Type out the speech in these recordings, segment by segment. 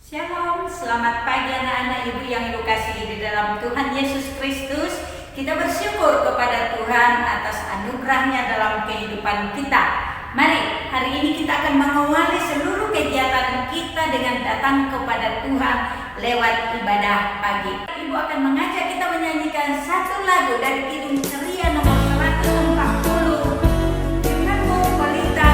Shalom, selamat pagi anak-anak ibu yang ibu kasihi di dalam Tuhan Yesus Kristus. Kita bersyukur kepada Tuhan atas anugerahnya dalam kehidupan kita. Mari, hari ini kita akan mengawali seluruh kegiatan kita dengan datang kepada Tuhan lewat ibadah pagi. Ibu akan mengajak kita menyanyikan satu lagu dari Kidung Ceria nomor 140. Firman-Mu pelita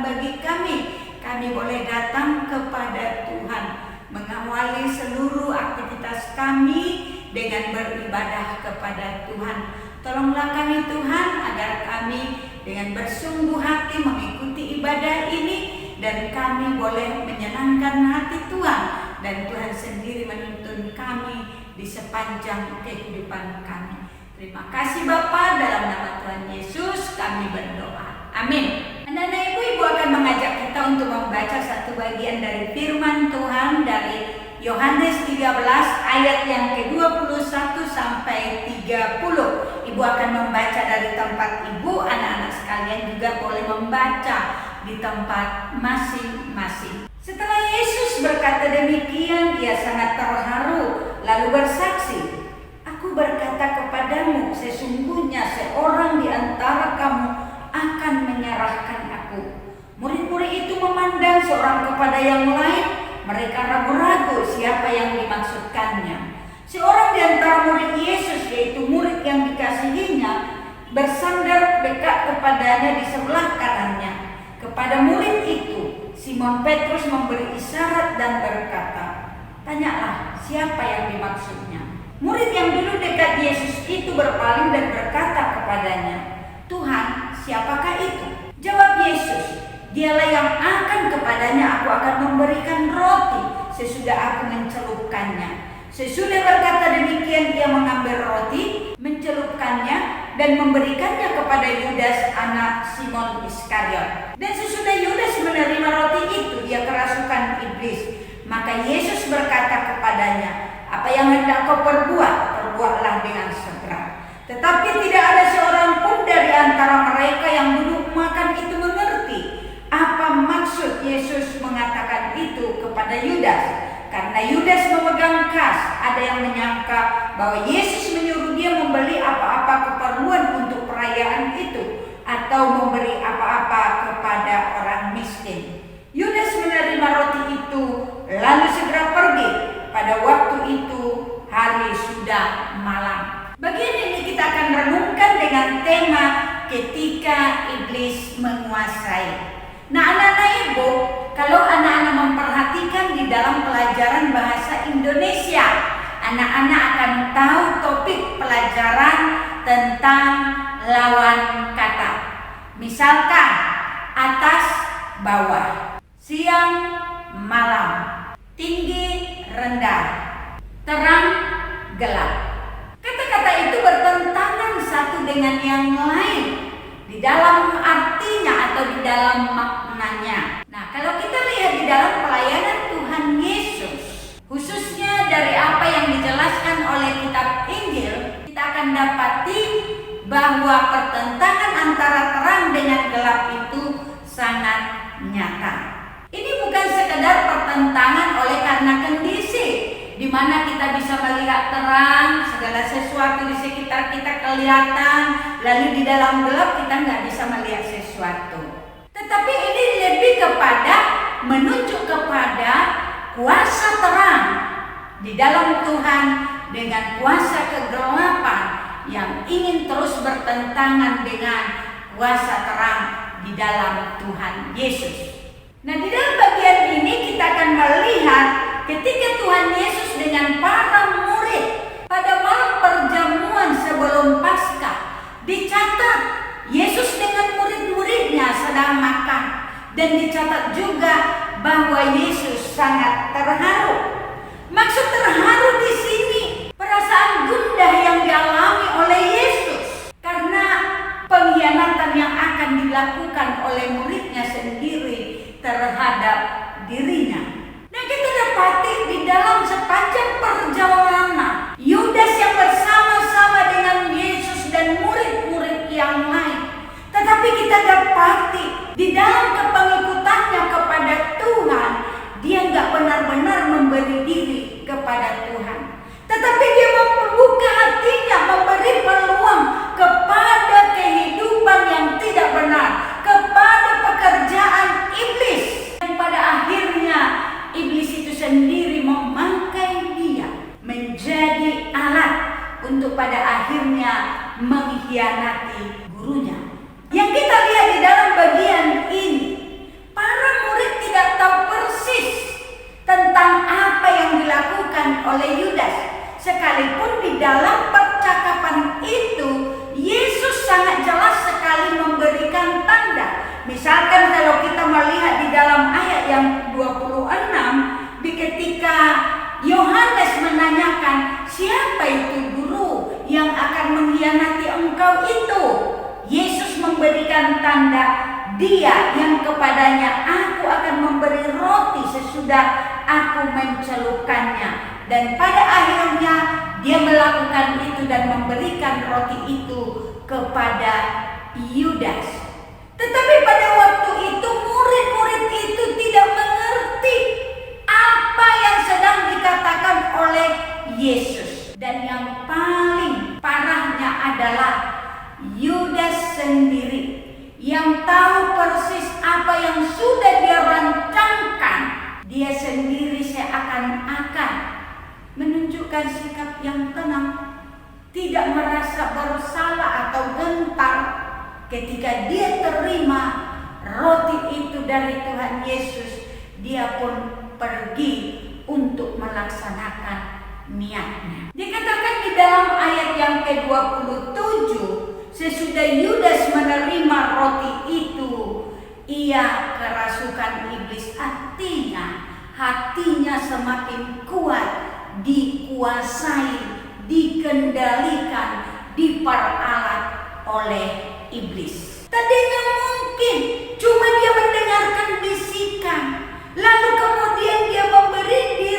bagi kami. Kami boleh datang kepada Tuhan, mengawali seluruh aktivitas kami dengan beribadah kepada Tuhan. Tolonglah kami Tuhan, agar kami dengan bersungguh hati mengikuti ibadah ini, dan kami boleh menyenangkan hati Tuhan, dan Tuhan sendiri menuntun kami di sepanjang kehidupan kami. Terima kasih Bapa, dalam nama Tuhan Yesus kami berdoa. Amin. Anak-anak ibu akan mengajak kita untuk membaca satu bagian dari firman Tuhan dari Yohanes 13 ayat yang ke-21 sampai 30. Ibu akan membaca dari tempat ibu, anak-anak sekalian juga boleh membaca di tempat masing-masing. Setelah Yesus berkata demikian, ia sangat terharu lalu bersaksi, "Aku berkata kepadamu, sesungguhnya seorang di antara kamu akan menyerahkan aku." Murid-murid itu memandang seorang kepada yang lain. Mereka ragu-ragu siapa yang dimaksudkannya. Seorang di antara murid Yesus, yaitu murid yang dikasihinya, bersandar dekat kepadanya di sebelah kanannya. Kepada murid itu, Simon Petrus memberi isyarat dan berkata, "Tanyalah siapa yang dimaksudnya." Murid yang dulu dekat Yesus itu berpaling dan berkata kepadanya, "Tuhan, siapakah itu?" Jawab Yesus, "Dialah yang akan kepadanya aku akan memberikan roti sesudah aku mencelupkannya." Sesudah berkata demikian, ia mengambil roti, mencelupkannya, dan memberikannya kepada Yudas anak Simon Iskariot. Dan sesudah Yudas Maka Yesus berkata kepadanya, "Apa yang hendak kau perbuat, perbuatlah dengan segera." Tetapi tidak ada seorang pun dari antara mereka yang duduk makan itu mengerti apa maksud Yesus mengatakan itu kepada Yudas. Karena Yudas memegang kas, ada yang menyangka bahwa Yesus menyuruh dia membeli apa-apa keperluan untuk perayaan itu, atau memberi apa-apa kepada orang miskin. Yudas menerima roti itu, lalu segera pergi. Pada waktu itu, hari sudah malam. Bagian ini kita akan renungkan dengan tema ketika iblis menguasai. Nah, anak-anak ibu, kalau anak-anak memperhatikan di dalam pelajaran bahasa Indonesia, anak-anak akan tahu topik pelajaran tentang lawan kata. Misalkan atas bawah, siang malam, tinggi rendah, terang gelap. Kata-kata itu bertentangan satu dengan yang lain di dalam artinya atau di dalam maknanya. Nah, kalau kita lihat di dalam pelayanan Tuhan Yesus, khususnya dari apa yang dijelaskan oleh kitab Injil, kita akan dapati bahwa pertentangan antara terang dengan gelap itu sangat nyata. Ini bukan sekedar pertentangan oleh karena kondisi, di mana kita bisa melihat terang, segala sesuatu di sekitar kita kelihatan, lalu di dalam gelap kita nggak bisa melihat sesuatu. Tetapi ini lebih kepada menunjuk kepada kuasa terang di dalam Tuhan dengan kuasa kegelapan yang ingin terus bertentangan dengan kuasa terang di dalam Tuhan Yesus. Nah, di dalam bagian ini kita akan melihat ketika Tuhan Yesus dengan para murid pada malam perjamuan sebelum Paskah, dicatat Yesus dengan murid-muridnya sedang makan, dan dicatat juga bahwa Yesus sangat terharu. Maksud terharu di sini perasaan gundah yang dialami oleh Yesus karena pengkhianatan yang akan dilakukan oleh muridnya sendiri terhadap dirinya. Nah, kita dapati di dalam sepanjang perjalanan Yudas yang bersama-sama dengan Yesus dan murid-murid yang lain. Tetapi kita dapati di dalam kepengikutannya kepada Tuhan, dia nggak benar-benar memberi diri kepada Tuhan. Tetapi dia membuka hatinya, memberi peluang kepada kehidupan yang tidak benar, kepada pekerjaan iblis. Dan pada akhirnya iblis itu sendiri memakai dia menjadi alat untuk pada akhirnya mengkhianati gurunya. Yang kita lihat di dalam bagian ini, para murid tidak tahu persis tentang apa yang dilakukan oleh Yudas. Sekalipun di dalam percakapan itu Yesus sangat jelas sekali memberikan tanda. Misalkan kalau kita melihat di dalam ayat yang 26, ketika Yohanes menanyakan, "Siapa itu guru yang akan mengkhianati engkau itu?" Yesus memberikan tanda, "Dia yang kepadanya aku akan memberi roti sesudah aku mencelupkannya." Dan pada akhirnya dia melakukan itu dan memberikan roti itu kepada Yudas. Tetapi pada waktu itu murid-murid itu tidak mengerti apa yang sedang dikatakan oleh Yesus. Dan yang paling parahnya adalah Yudas sendiri yang tahu persis apa yang sudah dia rancangkan. Dia sendiri seakan-akan menunjukkan sikap yang tenang, tidak merasa bersalah atau gentar ketika dia terima roti itu dari Tuhan Yesus. Dia pun pergi untuk melaksanakan niatnya. Dikatakan di dalam ayat yang ke-27, sesudah Yudas menerima roti itu, ia kerasukan iblis. Artinya hatinya semakin kuat, dikuasai, dikendalikan, diperalat oleh iblis. Tadinya mungkin cuma dia mendengarkan bisikan, lalu kemudian dia memberi diri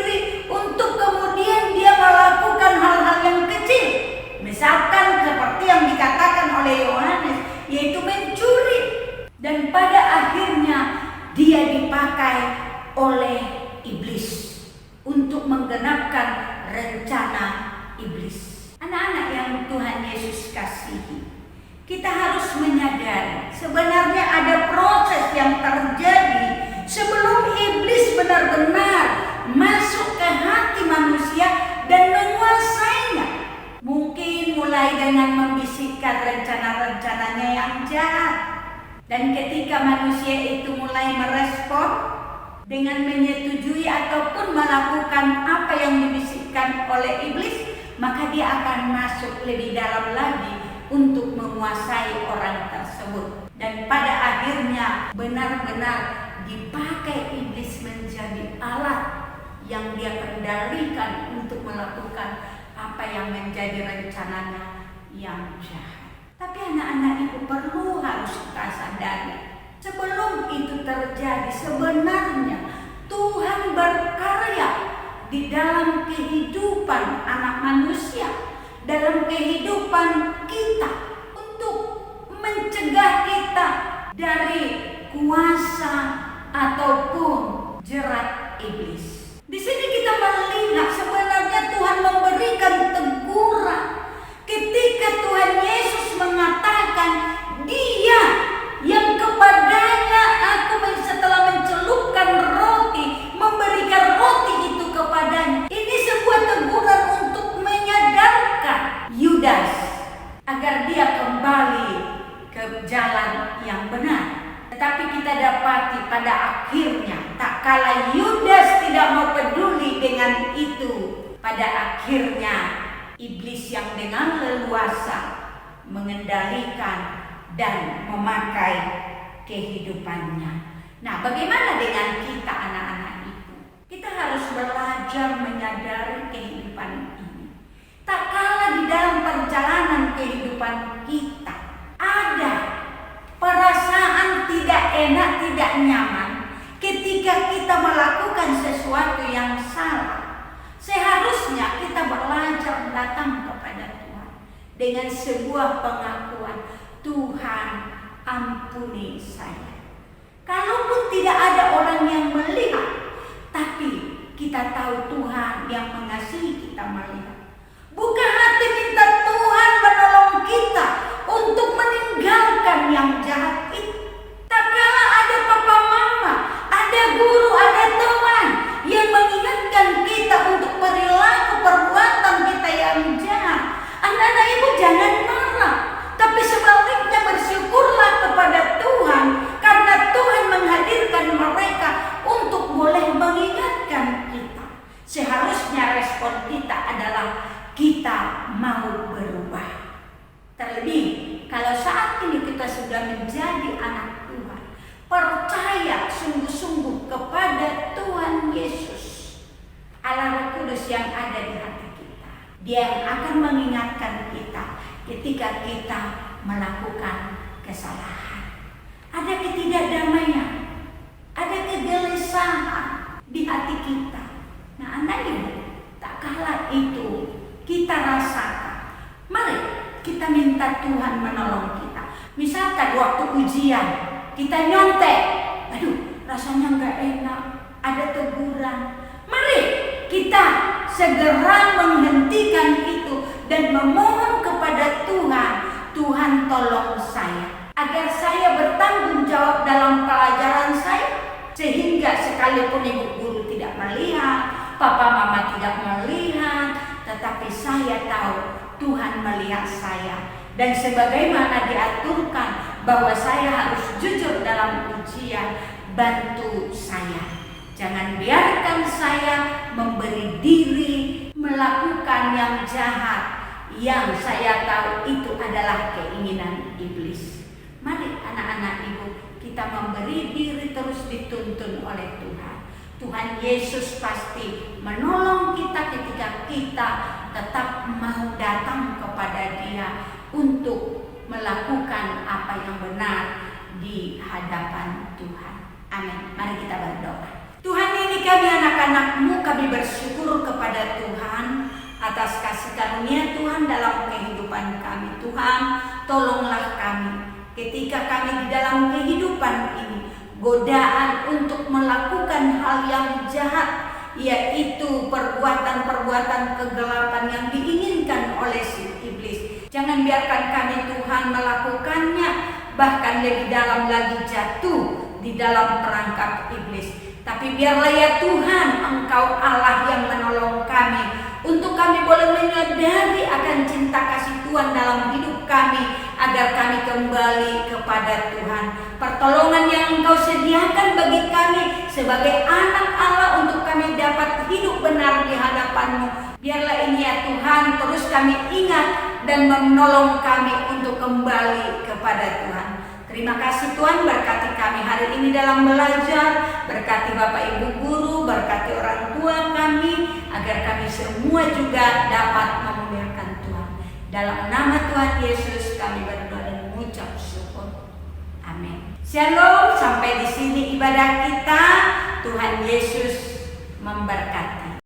dia dipakai oleh iblis untuk menggenapkan rencana iblis. Anak-anak yang Tuhan Yesus kasihi, kita harus menyadari sebenarnya ada proses yang terjadi sebelum iblis benar-benar masuk ke hati manusia dan menguasainya. Mungkin mulai dengan membisikkan rencana-rencananya yang jahat. Dan ketika manusia itu mulai merespon dengan menyetujui ataupun melakukan apa yang dibisikkan oleh iblis, maka dia akan masuk lebih dalam lagi untuk menguasai orang tersebut. Dan pada akhirnya benar-benar dipakai iblis menjadi alat yang dia kendalikan untuk melakukan apa yang menjadi rencananya yang jahat. Tapi anak-anak ibu perlu harus kita sadari, sebelum itu terjadi sebenarnya Tuhan berkarya di dalam kehidupan anak manusia, dalam kehidupan kita untuk mencegah kita dari kuasa ataupun jerat iblis. Di sini kita melihat sebenarnya Tuhan memberikan teguran ketika Tuhan Yesus mengatakan, Dia yang kepadanya aku setelah mencelupkan roti, memberikan roti itu kepadanya. Ini sebuah teguran untuk menyadarkan Yudas agar dia kembali ke jalan yang benar. Tetapi kita dapati pada akhirnya, tak kala Yudas tidak mau peduli dengan itu, pada akhirnya iblis yang dengan leluasa mengendalikan dan memakai kehidupannya. Nah, bagaimana dengan kita anak-anak itu? Kita harus belajar menyadari kehidupan ini. Tak kala di dalam perjalanan kehidupan kita ada perasaan tidak enak, tidak nyaman ketika kita melakukan sesuatu yang salah. Seharusnya kita belajar datang kepada Tuhan dengan sebuah pengakuan, Tuhan ampuni saya. Kalaupun tidak ada orang yang melihat, tapi kita tahu Tuhan yang mengasihi kita melihat. Bukan hati minta Tuhan menolong kita untuk meninggalkan yang jahat itu. Tak kala ada papa mama, ada guru, ada teman yang mengingatkan kita untuk perilaku perbuatan kita yang jahat. Anak-anak ibu jangan marah, tapi sebaliknya bersyukurlah kepada Tuhan karena Tuhan menghadirkan mereka untuk boleh mengingatkan kita. Seharusnya respon kita adalah kita mau berubah. Terlebih kalau saat ini kita sudah menjadi anak Tuhan, percaya sungguh-sungguh kepada Tuhan Yesus, Allah Roh Kudus yang ada di hati kita. Dia yang akan mengingatkan kita ketika kita melakukan kesalahan. Ada ketidakdamaian, ada kegelisahan di hati kita. Nah, anak ibu, tak kala itu kita rasakan, mari kita minta Tuhan menolong kita. Misalkan waktu ujian kita nyontek, aduh rasanya nggak enak, ada teguran. Mari kita segera menghentikan itu dan memohon kepada Tuhan, Tuhan tolong saya agar saya bertanggung jawab dalam pelajaran saya, sehingga sekalipun ibu guru tidak melihat, papa mama tidak melihat, tetapi saya tahu Tuhan melihat saya. Dan sebagaimana diaturkan bahwa saya harus jujur dalam ujian, bantu saya. Jangan biarkan saya memberi diri melakukan yang jahat yang saya tahu itu adalah keinginan iblis. Mari anak-anak ibu, kita memberi diri terus dituntun oleh Tuhan. Tuhan Yesus pasti menolong kita ketika kita tetap mau datang kepada Dia untuk melakukan apa yang benar di hadapan Tuhan. Amin. Mari kita berdoa. Tuhan, ini kami anak-anak-Mu, kami bersyukur kepada Tuhan atas kasih karunia Tuhan dalam kehidupan kami. Tuhan, tolonglah kami ketika kami di dalam kehidupan ini godaan untuk melakukan hal yang jahat, yaitu perbuatan-perbuatan kegelapan yang diinginkan oleh si iblis. Jangan biarkan kami Tuhan melakukannya, bahkan lebih dalam lagi jatuh di dalam perangkap iblis. Tapi biarlah ya Tuhan, Engkau Allah yang menolong kami, untuk kami boleh menyadari akan cinta kasih Tuhan dalam hidup kami, agar kami kembali kepada Tuhan. Pertolongan yang Engkau sediakan bagi kami sebagai anak Allah untuk kami dapat hidup benar di hadapan-Mu. Biarlah ini ya Tuhan terus kami ingat dan menolong kami untuk kembali kepada Tuhan. Terima kasih Tuhan, berkati kami hari ini dalam belajar, berkati Bapak Ibu guru, berkati orang tua kami, agar kami semua juga dapat memuliakan Tuhan. Dalam nama Tuhan Yesus kami berdoa dan mengucap syukur. Amin. Shalom, sampai di sini ibadah kita. Tuhan Yesus memberkati.